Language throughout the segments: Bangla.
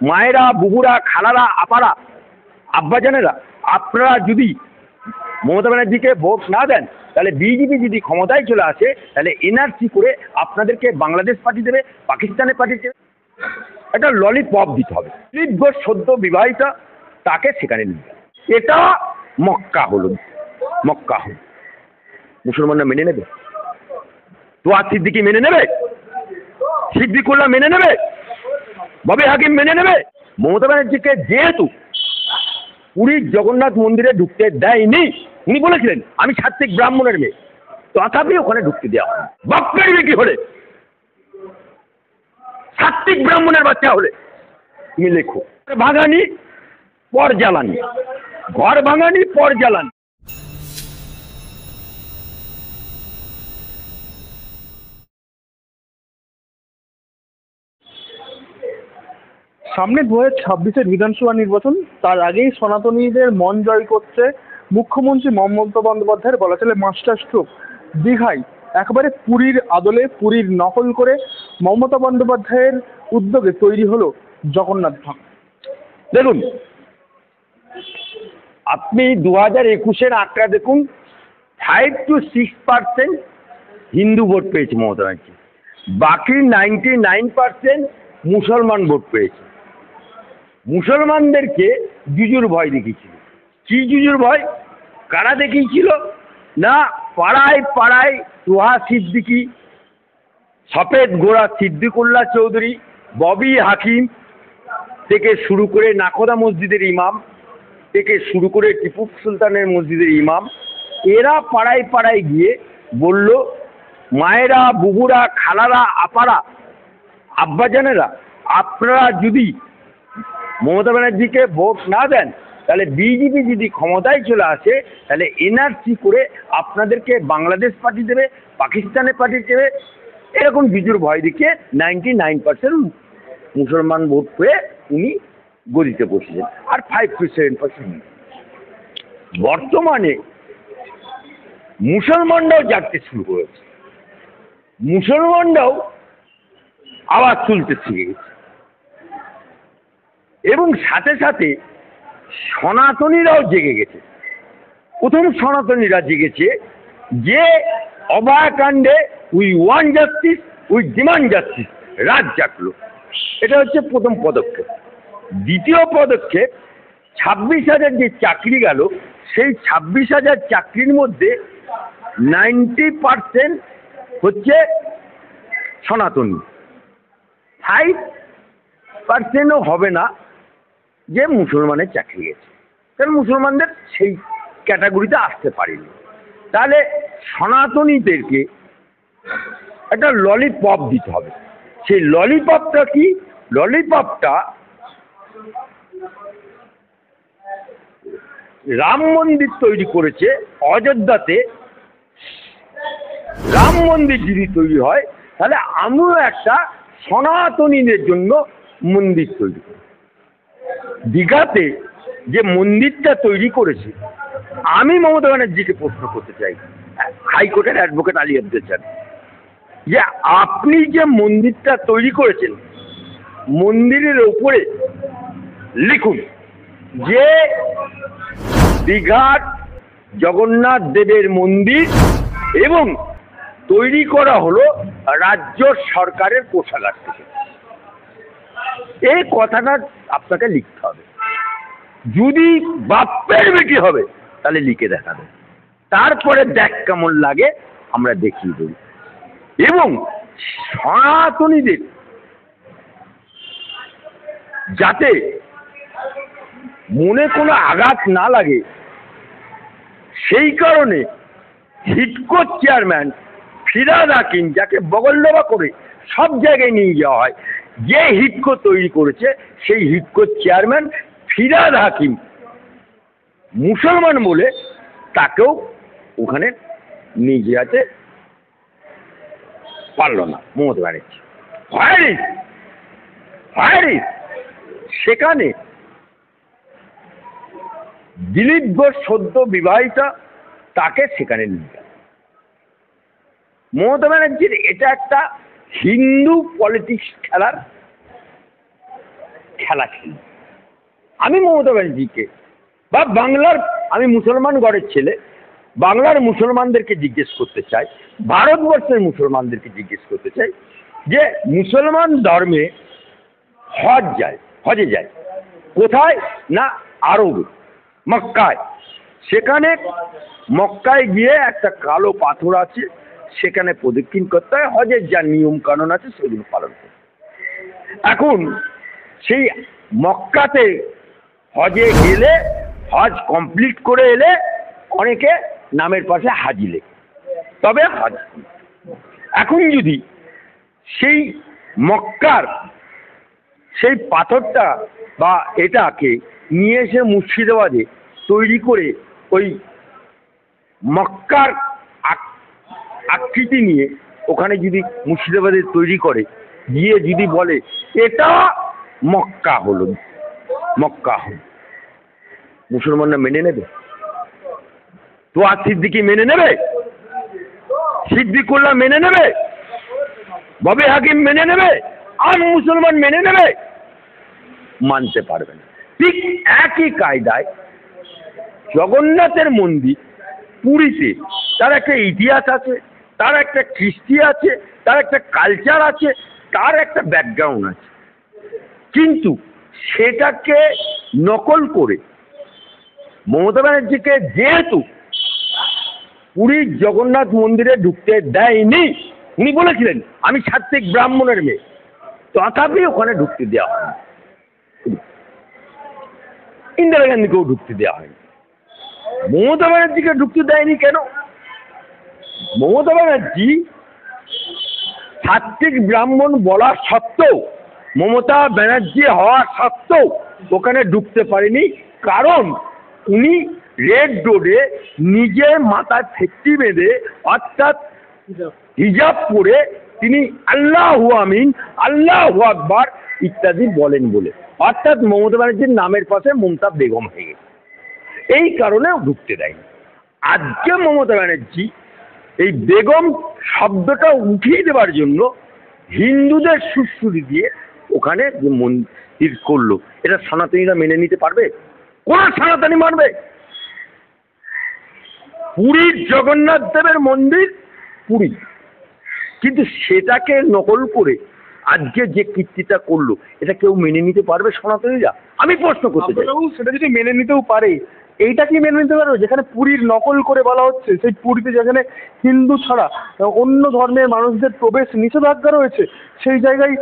মায়েরা, বুবুরা, খালারা, আপারা, আব্বাজানেরা, আপনারা যদি মমতা ব্যানার্জিকে ভোট না দেন, তাহলে বিজেপি যদি ক্ষমতায় চলে আসে, তাহলে এনআরসি করে আপনাদেরকে বাংলাদেশ পাঠিয়ে দেবে, পাকিস্তানে পাঠিয়ে দেবে। একটা ললিপপ দিতে হবে। দীর্ঘ সদ্য বিবাহিতা তাকে সেখানে নিয়ে যাবে। এটা মক্কা হলো, মক্কা হলো। মুসলমানরা মেনে নেবে? তোয়া সিদ্দিকি মেনে নেবে? সিদ্দিকুল্লাহ মেনে নেবে? ববি হাকিম মেনে নেবে? মমতা ব্যানার্জিকে যেহেতু পুরীর জগন্নাথ মন্দিরে ঢুকতে দেয়নি, উনি বলেছিলেন আমি সাত্বিক ব্রাহ্মণের মেয়ে, তথাপি ওখানে ঢুকতে দেওয়া হয়। বাপের মেয়ে কি হলে, সাত্বিক ব্রাহ্মণের বাচ্চা হলে তুমি লেখো ভাঙানি পর জ্বালানি, ঘর ভাঙানি পর জ্বালানি। সামনে 2026-এর বিধানসভা নির্বাচন, তার আগেই সনাতনীদের মন জয় করতে মুখ্যমন্ত্রী মমতা বন্দ্যোপাধ্যায়ের বলা চলে মাস্টার স্ট্রোক। দীঘায় একেবারে পুরীর আদলে, পুরীর নকল করে মমতা বন্দ্যোপাধ্যায়ের উদ্যোগে তৈরি হলো জগন্নাথ ধাম। দেখুন, আপনি 2021-এর আঁকড়া দেখুন, 5 to 6% হিন্দু ভোট পেয়েছে মমতা ব্যানার্জি, বাকি 99% মুসলমান ভোট পেয়েছে। মুসলমানদেরকে জুজুর ভয় দেখিয়েছিল। কি জুজুর ভয়? কারা দেখিয়েছিল? না, পাড়ায় পাড়ায় তোহা সিদ্দিকি, সফেদ গোড়া সিদ্দিকুল্লাহ চৌধুরী, ববি হাকিম থেকে শুরু করে নাকোদা মসজিদের ইমাম থেকে শুরু করে টিপু সুলতানের মসজিদের ইমাম, এরা পাড়ায় পাড়ায় গিয়ে বলল, মায়েরা, বুবুরা, খালারা, আপারা, আব্বাজানেরা, আপনারা যদি মমতা ব্যানার্জিকে ভোট না দেন, তাহলে বিজেপি যদি ক্ষমতায় চলে আসে, তাহলে এনআরসি করে আপনাদেরকে বাংলাদেশ পাঠিয়ে দেবে, পাকিস্তানে পাঠিয়ে দেবে। এরকম বিজুর ভয় দেখিয়ে 99% মুসলমান ভোট পেয়ে উনি গদিতে বসেছেন, আর 5 to 7% বর্তমানে মুসলমানরাও জাগতে শুরু করেছে, মুসলমানরাও আওয়াজ তুলতে শিখে গেছে, এবং সাথে সাথে সনাতনীরাও জেগে গেছে। প্রথম সনাতনীরা জেগেছে যে অভয়াকাণ্ডে we want justice, we demand justice, রাত জাগলো। এটা হচ্ছে প্রথম পদক্ষেপ। দ্বিতীয় পদক্ষেপ, 26,000 যে চাকরি গেল, সেই 26,000 চাকরির মধ্যে 90% হচ্ছে সনাতনী, 5%ও হবে না যে মুসলমানের চাকরি গেছে, কারণ মুসলমানদের সেই ক্যাটাগরিতে আসতে পারেনি। তাহলে সনাতনীদেরকে একটা ললিপপ দিতে হবে। সেই ললিপপটা কি? ললিপপটা রাম মন্দির তৈরি করেছে অযোধ্যাতে। রাম মন্দির যদি তৈরি হয়, তাহলে আমিও একটা সনাতনীদের জন্য মন্দির তৈরি করি। দীঘাতে যে মন্দিরটা তৈরি করেছে, আমি মমতা ব্যানার্জিকে প্রশ্ন করতে চাই, হাইকোর্টের অ্যাডভোকেট আলী আব্দুল চান, যে আপনি যে মন্দিরটা তৈরি করেছেন, মন্দিরের উপরে লিখুন যে দীঘার জগন্নাথ দেবের মন্দির এবং তৈরি করা হলো রাজ্য সরকারের কোষাগার থেকে। এই কথাটা আপনাকে লিখতে হবে। যদি বাপ্পের বেটি হবে, তাহলে লিখে দেখাবে, তারপরে দেখ কেমন লাগে আমরা দেখিয়ে দেব। এবং সনাতনীদের যাতে মনে কোনো আঘাত না লাগে, সেই কারণে হিডকো চেয়ারম্যান ফিরহাদ হাকিম, যাকে বগলডোবা করে সব জায়গায় নিয়ে যাওয়া হয়, যে হিডকো তৈরি করেছে, সেই হিডকো চেয়ারম্যান ফিরহাদ হাকিম মুসলমান বলে তাকেও ওখানে নিয়ে যেতে পারল না মমতা ব্যানার্জি। সেখানে দিলীপ ঘোষ সদ্য বিবাহিতা, তাকে সেখানে নিয়ে গেল। মমতা ব্যানার্জির এটা একটা হিন্দু পলিটিক্স খেলা খেলি। আমি মমতা ব্যানার্জিকে বা বাংলার, আমি মুসলমান ঘরের ছেলে, বাংলার মুসলমানদেরকে জিজ্ঞেস করতে চাই, ভারতবর্ষের মুসলমানদেরকে জিজ্ঞেস করতে চাই যে মুসলমান ধর্মে হজে যায় কোথায় না আরবে, মক্কায়। সেখানে মক্কায় গিয়ে একটা কালো পাথর আছে, সেখানে প্রদক্ষিণ করতে হয়, হজের যা নিয়ম কানুন আছে সেগুলো পালন করতে। এখন সেই মক্কাতে হজে গেলে, হজ কমপ্লিট করে এলে অনেকে নামের পাশে হাজি লেখে, তবে হজ। এখন যদি সেই মক্কার সেই পাথরটা বা এটাকে নিয়ে এসে মুর্শিদাবাদে তৈরি করে ওই মক্কার আকৃতি নিয়ে ওখানে যদি মুর্শিদাবাদে তৈরি করে গিয়ে যদি বলে এটা মক্কা হলো, মুসলমানরা মেনে নেবে? তো আর সিদ্দিকি মেনে নেবে? সিদ্দিকুল্লাহ মেনে নেবে? ববি হাকিম মেনে নেবে? আর মুসলমান মেনে নেবে? মানতে পারবে না। ঠিক একই কায়দায় জগন্নাথের মন্দির পুরীতে, তার একটা ইতিহাস আছে, তার একটা কৃষ্টি আছে, তার একটা কালচার আছে, তার একটা ব্যাকগ্রাউন্ড আছে, কিন্তু সেটাকে নকল করে মমতা ব্যানার্জিকে যেহেতু পুরীর জগন্নাথ মন্দিরে ঢুকতে দেয়নি, উনি বলেছিলেন আমি সাত্বিক ব্রাহ্মণের মেয়ে, তথাপি ওখানে ঢুকতে দেওয়া হয়নি। ইন্দিরা গান্ধীকেও ঢুকতে দেওয়া হয়নি। মমতা ব্যানার্জিকে ঢুকতে দেয়নি কেন? মমতা ব্যানার্জি সাত্বিক ব্রাহ্মণ বলা সত্ত্বেও, মমতা ব্যানার্জি হওয়া সত্ত্বেও ওখানে ঢুকতে পারেনি, কারণ উনি রেড রোডে নিজে মাথায় ফেট্টি বেঁধে, অর্থাৎ হিজাব পরে তিনি আল্লাহু আমিন, আল্লাহু আকবার ইত্যাদি বলেন বলে, অর্থাৎ মমতা ব্যানার্জির নামের পাশে মমতা বেগম হয়ে গেছে। এই কারণে ঢুকতে দেয়নি। আজকে মমতা ব্যানার্জি এই বেগম শব্দটা উঠিয়ে দেওয়ার জন্য হিন্দুদের সুশ্রুতি দিয়ে ওখানে যে মন্দির করলো, এটা সনাতনীরা মেনে নিতে পারবে? কোন সনাতনী মানবে? পুরীর জগন্নাথ দেবের মন্দির পুরী, কিন্তু সেটাকে নকল করে আজকে যে কীর্তিটা করলো, এটা কেউ মেনে নিতে পারবে সনাতনীরা? আমি প্রশ্ন করতে চাই। সেটা যদি মেনে নিতেও পারে, এইটা কি মেনে নিতে পারবে যেখানে পুরীর নকল করে বলা হচ্ছে সেই পুরীতে যেখানে হিন্দু ছাড়া অন্য ধর্মের মানুষদের প্রবেশ নিষেধাজ্ঞা রয়েছে, সেই জায়গায়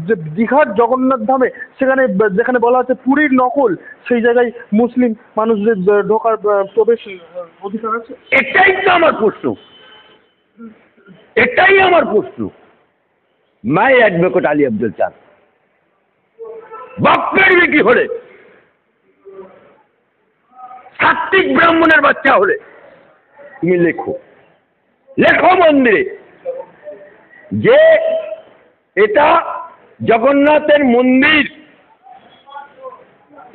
যে দীঘার জগন্নাথ ধামে সেখানে যেখানে বলা হচ্ছে পুরীর নকল, সেই জায়গায় মুসলিম মানুষদের ঢোকার প্রবেশ অধিকার আছে? এটাই তো আমার প্রশ্ন, এটাই আমার প্রশ্ন। মাই অ্যাডভোকেট আলী আব্দুল চাঁদ, বাপের বিক্রি হলে, সাত্বিক ব্রাহ্মণের বাচ্চা হলে তুমি লেখো, লেখো মন্দিরে যে এটা জগন্নাথের মন্দির,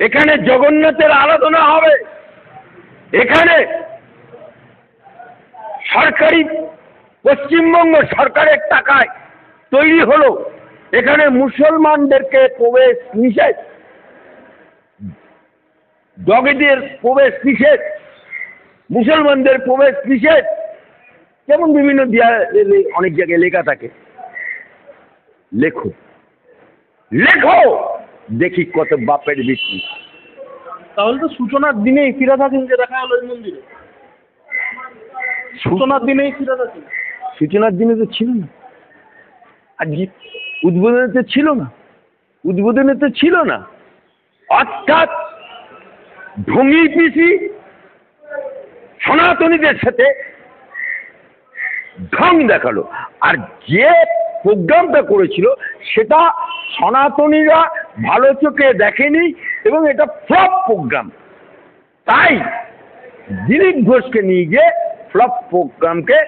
এখানে জগন্নাথের আরাধনা হবে, এখানে সরকারি পশ্চিমবঙ্গ সরকারের টাকায় তৈরি হলো, এখানে মুসলমানদেরকে প্রবেশ নিষেধ, জগীদের প্রবেশ নিষেধ, মুসলমানদের প্রবেশ নিষেধ, যেমন বিভিন্ন অনেক জায়গায় লেখা থাকে। লেখো, লেখো, দেখি কত বাপের বিক্রি। তাহলে তো সূচনার দিনেই ফিরাদ হাকিমকে দেখা হলো ওই মন্দিরে। সূচনার দিনেই ফিরাদ হাকিম, সূচনার দিনে তো ছিল না, আর উদ্বোধনে তো ছিল না, উদ্বোধনে তো ছিল না। অর্থাৎ ঢঙ্গি পিসি সনাতনীদের সাথে ঢং দেখালো, আর যে প্রোগ্রামটা করেছিল সেটা সনাতনীরা ভালো চোখে দেখেনি এবং এটা ফ্লপ প্রোগ্রাম। তাই দিলীপ ঘোষকে নিয়ে গিয়ে ফ্লপ প্রোগ্রামকে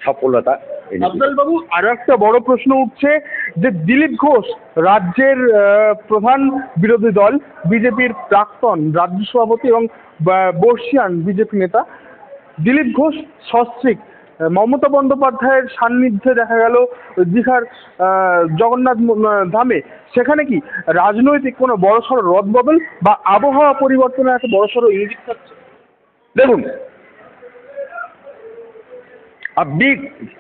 সফলতা। আফজাল বাবু, আরো একটা বড় প্রশ্ন উঠছে যে দিলীপ ঘোষ রাজ্যের প্রধান বিরোধী দল বিজেপির প্রাক্তন রাজ্য সভাপতি এবং বর্ষিয়ান বিজেপি নেতা, দিলীপ ঘোষ সস্ত্রীক মমতা বন্দ্যোপাধ্যায়ের সান্নিধ্যে দেখা গেল দীঘার জগন্নাথ ধামে, সেখানে কি রাজনৈতিক কোনো বড়সড় রদবদল বা আবহাওয়া পরিবর্তনের একটা বড়সড় ইঙ্গিত থাকছে? দেখুন, আপনি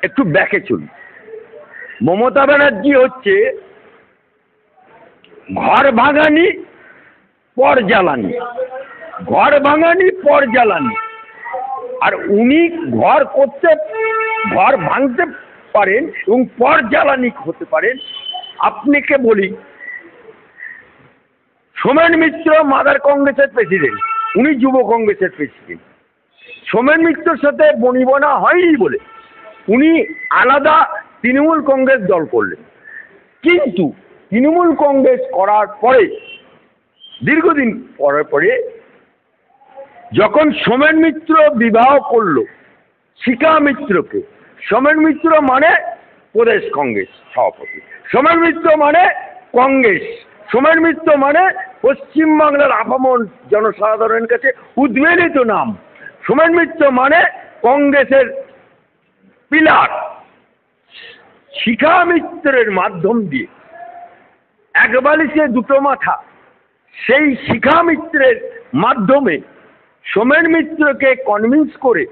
একটু ব্যাকে চলুন। মমতা ব্যানার্জি হচ্ছে ঘর ভাঙানি পর জ্বালানি, ঘর ভাঙানি পর জ্বালানি। আর উনি ঘর ভাঙতে পারেন এবং পর জ্বালানি হতে পারেন। আপনাকে বলি, সোমেন মিত্র মাদার কংগ্রেসের প্রেসিডেন্ট, উনি যুব কংগ্রেসের প্রেসিডেন্ট। সোমেন মিত্রর সাথে বনিবনা হয়নি বলে উনি আলাদা তৃণমূল কংগ্রেস দল করলেন। কিন্তু তৃণমূল কংগ্রেস করার পরে দীর্ঘদিন পরে যখন সোমেন মিত্র বিবাহ করল শিখা মিত্রকে, সোমেন মিত্র মানে প্রদেশ কংগ্রেস সভাপতি, সোমেন মিত্র মানে কংগ্রেস, সোমেন মিত্র মানে পশ্চিমবাংলার আপামর জনসাধারণের কাছে উদ্বেলিত নাম। সোমেন মিত্র মানে কংগ্রেসের পিলার। শিখা মিত্রের মাধ্যম দিয়ে একবারই সে দুটো মাথা, সেই শিখা মিত্রের মাধ্যমে সোমেন মিত্রকে কনভিন্স করে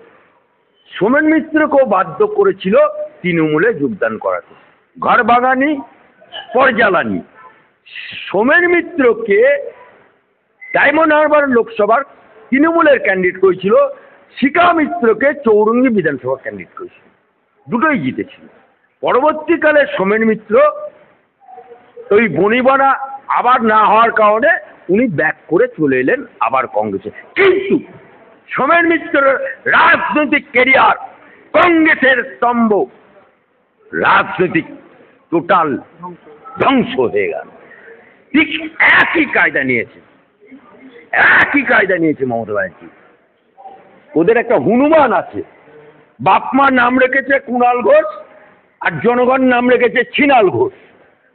সোমেন মিত্রকেও বাধ্য করেছিল তৃণমূলে যোগদান করাতে। ঘর বাগানি পর জ্বালানি। সোমেন মিত্রকে ডায়মন্ড হারবার লোকসভার তৃণমূলের ক্যান্ডিডেট করেছিল, শিখা মিত্রকে চৌরঙ্গী বিধানসভার ক্যান্ডিডেট করেছিল, দুটোই জিতেছিল। পরবর্তীকালে সোমেন মিত্র ওই বনিবনা আবার না হওয়ার কারণে উনি ব্যাক করে চলে এলেন আবার কংগ্রেসে। কিন্তু সোমেন মিত্রের রাজনৈতিক ক্যারিয়ার কংগ্রেসের স্তম্ভ, রাজনৈতিক টোটাল ধ্বংস হয়ে গেল। ঠিক একই কায়দা নিয়েছে মমতা ব্যানার্জি। ওদের একটা হনুমান আছে, বাপমা নাম রেখেছে কুণাল ঘোষ আর জনগণ নাম রেখেছে ছিনাল ঘোষ।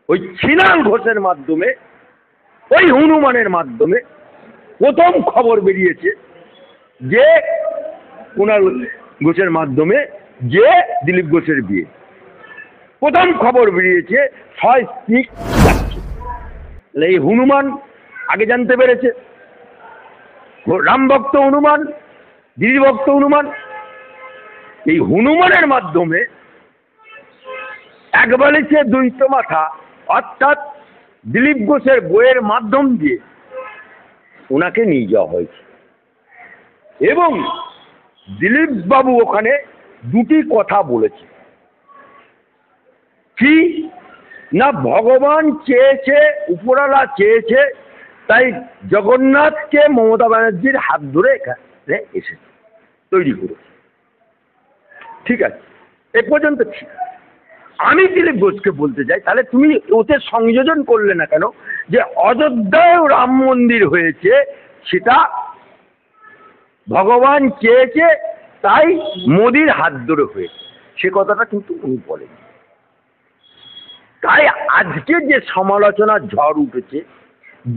ওই ছিনাল ঘোষের মাধ্যমে, ওই হনুমানের মাধ্যমে প্রথম খবর বেরিয়েছে যে কুণাল ঘোষের মাধ্যমে যে দিলীপ ঘোষের বিয়ে। প্রথম খবর বেরিয়েছে 6 স্ত্রীক যাচ্ছে। এই হনুমান আগে জানতে পেরেছে, রাম ভক্ত হনুমান, দিদি ভক্ত হনুমান। এই হনুমানের মাধ্যমে একবারে সে দুইত মাথা অর্থাৎ দিলীপ ঘোষের বইয়ের মাধ্যম দিয়ে ওনাকে নিয়ে যাওয়া হয়েছে। এবং দিলীপ বাবু ওখানে দুটি কথা বলেছে, কি না ভগবান চেয়েছে, উপরওয়ালা চেয়েছে, তাই জগন্নাথকে মমতা ব্যানার্জির হাত ধরে এখানে এসেছে, তৈরি করেছে। ঠিক আছে, এ পর্যন্ত ঠিক আছে। আমি দিলীপ ঘোষকে বলতে চাই, তাহলে তুমি ওতে সংযোজন করলে না কেন যে অযোধ্যায় রাম মন্দির হয়েছে, সেটা ভগবান চেয়েছে তাই মোদির হাত ধরে হয়েছে, সে কথাটা কিন্তু উনি বলেন। তাই আজকে যে সমালোচনার ঝড় উঠেছে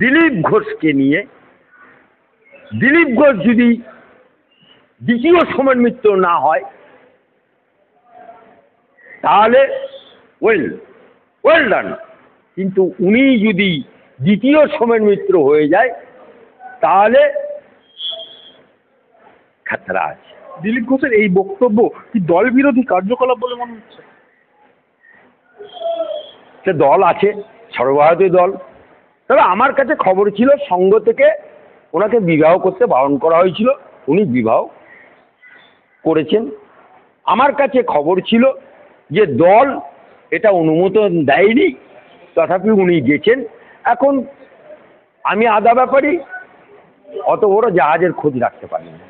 দিলীপ ঘোষকে নিয়ে, দিলীপ ঘোষ যদি দ্বিতীয় সোমেন মিত্র না হয় তাহলে ওয়েল ডান। কিন্তু উনি যদি দ্বিতীয় সোমেন মিত্র হয়ে যায় তাহলে খাতরা আছে। দিলীপ ঘোষের এই বক্তব্য কি দল বিরোধী কার্যকলাপ বলে মনে হচ্ছে? সে দল আছে, সর্বভারতীয় দল। তবে আমার কাছে খবর ছিল সংঘ থেকে ওনাকে বিবাহ করতে বারণ করা হয়েছিল, উনি বিবাহ করেছেন। আমার কাছে খবর ছিল যে দল এটা অনুমোদন দেয়নি, তথাপি উনি গেছেন। এখন আমি আদা ব্যাপারী অত বড় জাহাজের খোঁজ রাখতে পারি না।